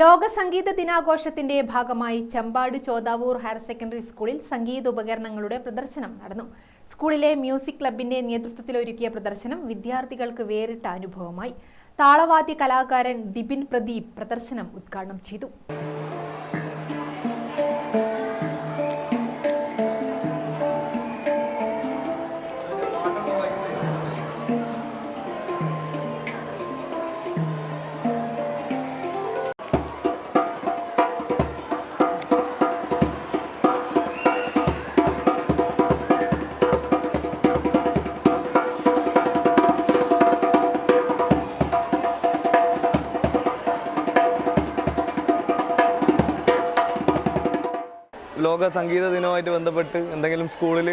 ലോക സംഗീത ദിനാഘോഷത്തിന്റെ ഭാഗമായി ചമ്പാട് ചോദാവൂർ ഹയർ സെക്കൻഡറി സ്കൂളിൽ സംഗീത ഉപകരണങ്ങളുടെ പ്രദർശനം നടന്നു. സ്കൂളിലെ മ്യൂസിക് ക്ലബിന്റെ നേതൃത്വത്തിൽ ഒരുക്കിയ പ്രദർശനം വിദ്യാർത്ഥികൾക്ക് വേറിട്ട അനുഭവമായി. താളവാദ്യ കലാകാരൻ ദിബിൻ പ്രദീപ് പ്രദർശനം ഉദ്ഘാടനം ചെയ്തു. ലോക സംഗീത ദിനവുമായിട്ട് ബന്ധപ്പെട്ട് എന്തെങ്കിലും സ്കൂളിൽ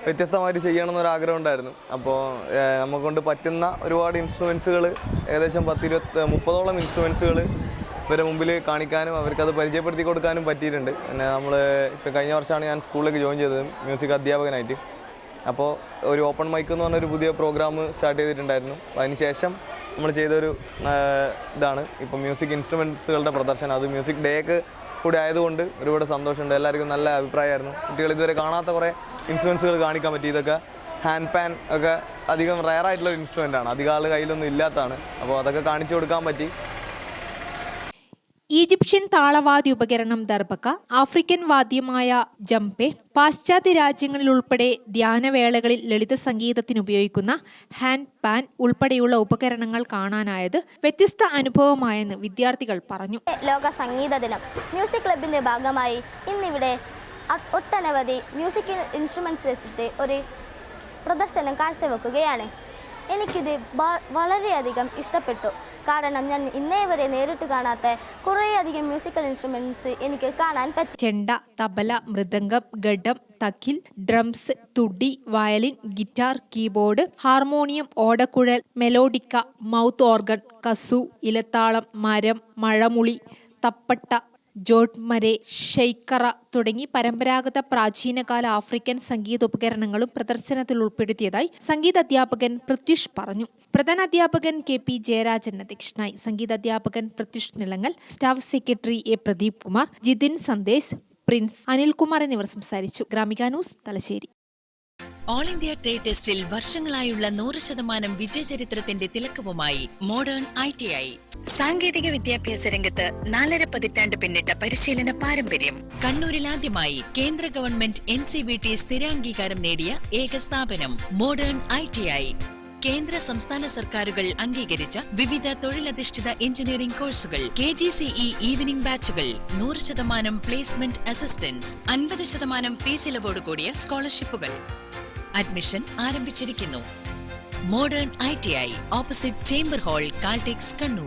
വ്യത്യസ്തമായിട്ട് ചെയ്യണമെന്നൊരാഗ്രഹം ഉണ്ടായിരുന്നു. അപ്പോൾ നമുക്കൊണ്ട് പറ്റുന്ന ഒരുപാട് ഇൻസ്ട്രുമെൻസുകൾ, ഏകദേശം 30-ഓളം ഇൻസ്ട്രുമെൻസുകൾ ഇവരുടെ മുമ്പിൽ കാണിക്കാനും അവർക്കത് പരിചയപ്പെടുത്തി കൊടുക്കാനും പറ്റിയിട്ടുണ്ട്. പിന്നെ ഇപ്പോൾ കഴിഞ്ഞ വർഷമാണ് ഞാൻ സ്കൂളിലേക്ക് ജോയിൻ ചെയ്തത് മ്യൂസിക് അധ്യാപകനായിട്ട്. അപ്പോൾ ഒരു ഓപ്പൺ മൈക്ക് എന്ന് പറഞ്ഞൊരു പുതിയ പ്രോഗ്രാം സ്റ്റാർട്ട് ചെയ്തിട്ടുണ്ടായിരുന്നു. അതിനുശേഷം നമ്മൾ ചെയ്തൊരു ഇതാണ് ഇപ്പോൾ മ്യൂസിക് ഇൻസ്ട്രുമെൻസുകളുടെ പ്രദർശനം. അത് മ്യൂസിക് ഡേക്ക് കൂടി ആയതുകൊണ്ട് ഒരുപാട് സന്തോഷമുണ്ട്. എല്ലാവർക്കും നല്ല അഭിപ്രായമായിരുന്നു. കുട്ടികൾ ഇതുവരെ കാണാത്ത കുറേ ഇൻസ്ട്രുമെൻസുകൾ കാണിക്കാൻ പറ്റി. ഇതൊക്കെ ഹാൻഡ് പാൻ ഒക്കെ അധികം റയറായിട്ടുള്ള ഇൻസ്ട്രുമെൻ്റാണ്, അധികം ആൾ കയ്യിലൊന്നും ഇല്ലാത്തതാണ്. അപ്പോൾ അതൊക്കെ കാണിച്ചു കൊടുക്കാൻ പറ്റി. ഈജിപ്ഷ്യൻ താളവാദ്യ ഉപകരണം ദർബക്ക, ആഫ്രിക്കൻ വാദ്യമായ ജംപെ, പാശ്ചാത്യ രാജ്യങ്ങളിൽ ഉൾപ്പെടെ ധ്യാനവേളകളിൽ ലളിത സംഗീതത്തിന് ഉപയോഗിക്കുന്ന ഹാൻഡ് പാൻ ഉൾപ്പെടെയുള്ള ഉപകരണങ്ങൾ കാണാനായത് വ്യത്യസ്ത അനുഭവമായെന്ന് വിദ്യാർത്ഥികൾ പറഞ്ഞു. ലോക സംഗീത ദിനം മ്യൂസിക് ക്ലബിന്റെ ഭാഗമായി ഇന്നിവിടെ ഒട്ടനവധി മ്യൂസിക്കൽ ഇൻസ്ട്രുമെന്റ്സ് വെച്ചിട്ട് ഒരു പ്രദർശനം കാഴ്ചവെക്കുകയാണ്. എനിക്കിത് വളരെയധികം ഇഷ്ടപ്പെട്ടു. കാരണം ഞാൻ ഇന്നേ വരെ നേരിട്ട് കാണാത്ത കുറേയധികം മ്യൂസിക്കൽ ഇൻസ്ട്രുമെന്റ്സ് എനിക്ക് കാണാൻ പറ്റും. ചെണ്ട, തബല, മൃദംഗം, ഘടം, തക്കിൽ, ഡ്രംസ്, തുടി, വയലിൻ, ഗിറ്റാർ, കീബോർഡ്, ഹാർമോണിയം, ഓടക്കുഴൽ, മെലോഡിക്ക, മൗത്ത് ഓർഗൻ, കസു, ഇലത്താളം, മരം, മഴമുളി, തപ്പട്ട, ജോട്ട്മരെ, ഷെയ്ക്കറ തുടങ്ങി പരമ്പരാഗത പ്രാചീനകാല ആഫ്രിക്കൻ സംഗീതോപകരണങ്ങളും പ്രദർശനത്തിൽ ഉൾപ്പെടുത്തിയതായി സംഗീതാധ്യാപകൻ പ്രത്യുഷ് പറഞ്ഞു. പ്രധാനാധ്യാപകൻ KP ജയരാജൻ അധ്യക്ഷനായി. സംഗീതാധ്യാപകൻ Prathyush Nilangal, staff secretary A Pradeep Kumar, Jithin Sandesh, Prince, Anilkumar എന്നിവർ സംസാരിച്ചു. Gramika news, Thalassery. All India trade ടെസ്റ്റിൽ വർഷങ്ങളായുള്ള 100% വിജയചരിത്രത്തിന്റെ തിലക്കവുമായി മോഡേൺ ITI. സാങ്കേതിക വിദ്യാഭ്യാസ രംഗത്ത് 4.5 പതിറ്റാണ്ട് പിന്നിട്ട പരിശീലന പാരമ്പര്യം. കണ്ണൂരിൽ ആദ്യമായി കേന്ദ്ര ഗവൺമെന്റ് NCVT സ്ഥിരാംഗീകാരം നേടിയ ഏക സ്ഥാപനം മോഡേൺ ITI. കേന്ദ്ര സംസ്ഥാന സർക്കാരുകൾ അംഗീകരിച്ച വിവിധ തൊഴിലധിഷ്ഠിത എഞ്ചിനീയറിംഗ് കോഴ്സുകൾ, KGCE ഈവനിംഗ് ബാച്ചുകൾ, 100% പ്ലേസ്മെന്റ് അസിസ്റ്റൻസ്, 50% ഫീസ് ഇളവോട് കൂടിയ സ്കോളർഷിപ്പുകൾ. അഡ്മിഷൻ ആരംഭിച്ചിരിക്കുന്നു. Modern ITI, opposite chamber hall, Caltex, Kannur.